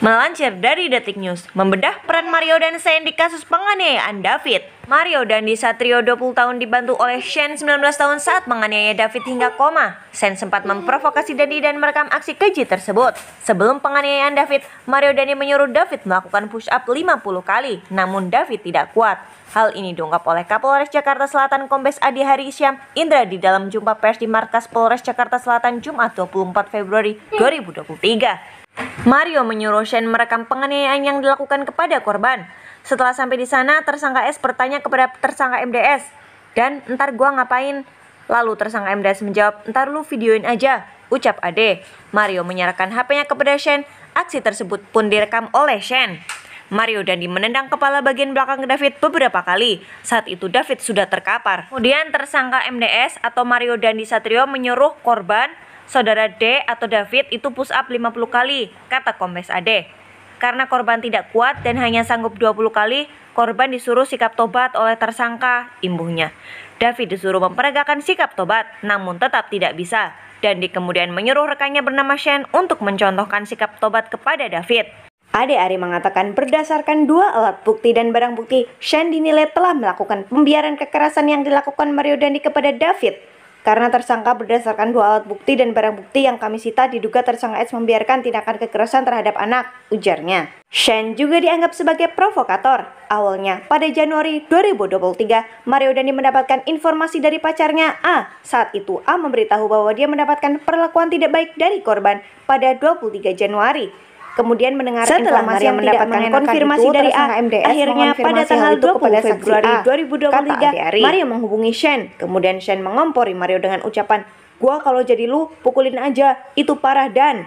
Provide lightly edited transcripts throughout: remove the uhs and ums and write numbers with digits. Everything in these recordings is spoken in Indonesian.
Melansir dari Detik News, membedah peran Mario dan Shane di kasus penganiayaan David. Mario Dandi Satrio 20 tahun dibantu oleh Shane 19 tahun saat menganiaya David hingga koma. Shane sempat memprovokasi Dandi dan merekam aksi keji tersebut. Sebelum penganiayaan David, Mario Dandi menyuruh David melakukan push up 50 kali, namun David tidak kuat. Hal ini diungkap oleh Kapolres Jakarta Selatan Kombes Adi Hari Isyam Indra di dalam jumpa pers di markas Polres Jakarta Selatan Jumat 24 Februari 2023. Mario menyuruh Shane merekam penganiayaan yang dilakukan kepada korban. Setelah sampai di sana, tersangka S bertanya kepada tersangka MDS, "Dan ntar gua ngapain?" Lalu tersangka MDS menjawab, "Ntar lu videoin aja," ucap Ade. Mario menyerahkan HP-nya kepada Shane. Aksi tersebut pun direkam oleh Shane. Mario Dandi menendang kepala bagian belakang David beberapa kali. Saat itu David sudah terkapar. Kemudian tersangka MDS atau Mario Dandi Satrio menyuruh korban, saudara D atau David itu push up 50 kali, kata Kombes Ade. Karena korban tidak kuat dan hanya sanggup 20 kali, korban disuruh sikap tobat oleh tersangka, imbuhnya. David disuruh memperagakan sikap tobat, namun tetap tidak bisa. Dandi kemudian menyuruh rekannya bernama Shane untuk mencontohkan sikap tobat kepada David. Ade Ari mengatakan berdasarkan dua alat bukti dan barang bukti, Shane dinilai telah melakukan pembiaran kekerasan yang dilakukan Mario Dandi kepada David. Karena tersangka berdasarkan dua alat bukti dan barang bukti yang kami sita diduga tersangka S membiarkan tindakan kekerasan terhadap anak, ujarnya. Shane juga dianggap sebagai provokator. Awalnya, pada Januari 2023, Mario Dandi mendapatkan informasi dari pacarnya A. Saat itu, A memberitahu bahwa dia mendapatkan perlakuan tidak baik dari korban pada 23 Januari. Kemudian mendengar informasi yang mendapatkan konfirmasi dari A. Akhirnya pada tanggal 20 Februari 2023, Mario menghubungi Shane. Kemudian Shane mengompori Mario dengan ucapan, "Gua kalau jadi lu, pukulin aja, itu parah Dan."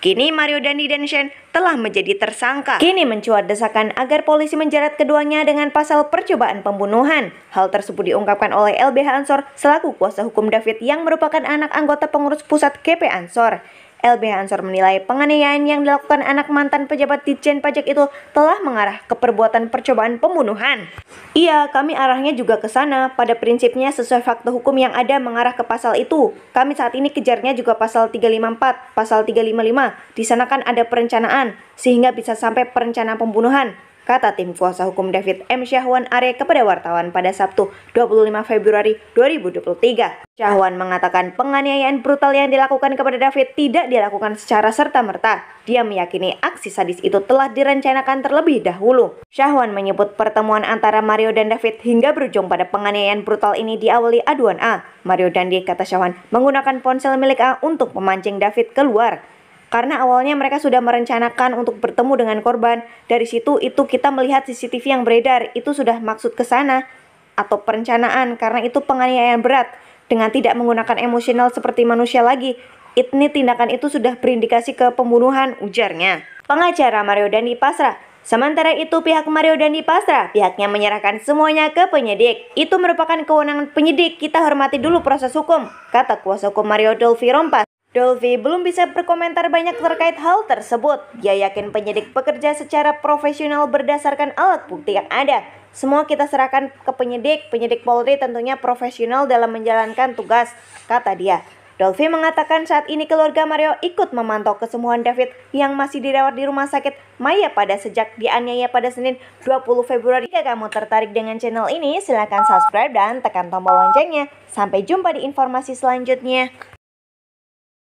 Kini Mario Dandi dan Shane telah menjadi tersangka. Kini mencuat desakan agar polisi menjerat keduanya dengan pasal percobaan pembunuhan. Hal tersebut diungkapkan oleh LBH Ansor selaku kuasa hukum David yang merupakan anak anggota pengurus pusat GP Ansor. LBH Ansor menilai penganiayaan yang dilakukan anak mantan pejabat Ditjen Pajak itu telah mengarah ke perbuatan percobaan pembunuhan. Iya, kami arahnya juga ke sana. Pada prinsipnya sesuai fakta hukum yang ada mengarah ke pasal itu. Kami saat ini kejarnya juga pasal 354, pasal 355. Di sana kan ada perencanaan, sehingga bisa sampai perencanaan pembunuhan, kata tim kuasa hukum David M. Syahwan Are kepada wartawan pada Sabtu 25 Februari 2023. Syahwan mengatakan penganiayaan brutal yang dilakukan kepada David tidak dilakukan secara serta-merta. Dia meyakini aksi sadis itu telah direncanakan terlebih dahulu. Syahwan menyebut pertemuan antara Mario dan David hingga berujung pada penganiayaan brutal ini diawali aduan A. Mario Dandi, kata Syahwan, menggunakan ponsel milik A untuk memancing David keluar. Karena awalnya mereka sudah merencanakan untuk bertemu dengan korban. Dari situ kita melihat CCTV yang beredar, itu sudah maksud ke sana atau perencanaan karena itu penganiayaan berat dengan tidak menggunakan emosional seperti manusia lagi. Ini tindakan itu sudah berindikasi ke pembunuhan, ujarnya. Pengacara Mario Dandi pasrah. Sementara itu pihak Mario Dandi pasrah, pihaknya menyerahkan semuanya ke penyidik. Itu merupakan kewenangan penyidik, kita hormati dulu proses hukum, kata kuasa hukum Mario Dolvi Rompas. Dolvi belum bisa berkomentar banyak terkait hal tersebut. Dia yakin penyidik bekerja secara profesional berdasarkan alat bukti yang ada. Semua kita serahkan ke penyidik Polri tentunya profesional dalam menjalankan tugas, kata dia. Dolvi mengatakan saat ini keluarga Mario ikut memantau kesembuhan David yang masih dirawat di rumah sakit Maya pada sejak dianiaya pada Senin 20 Februari. Jika kamu tertarik dengan channel ini, silakan subscribe dan tekan tombol loncengnya. Sampai jumpa di informasi selanjutnya.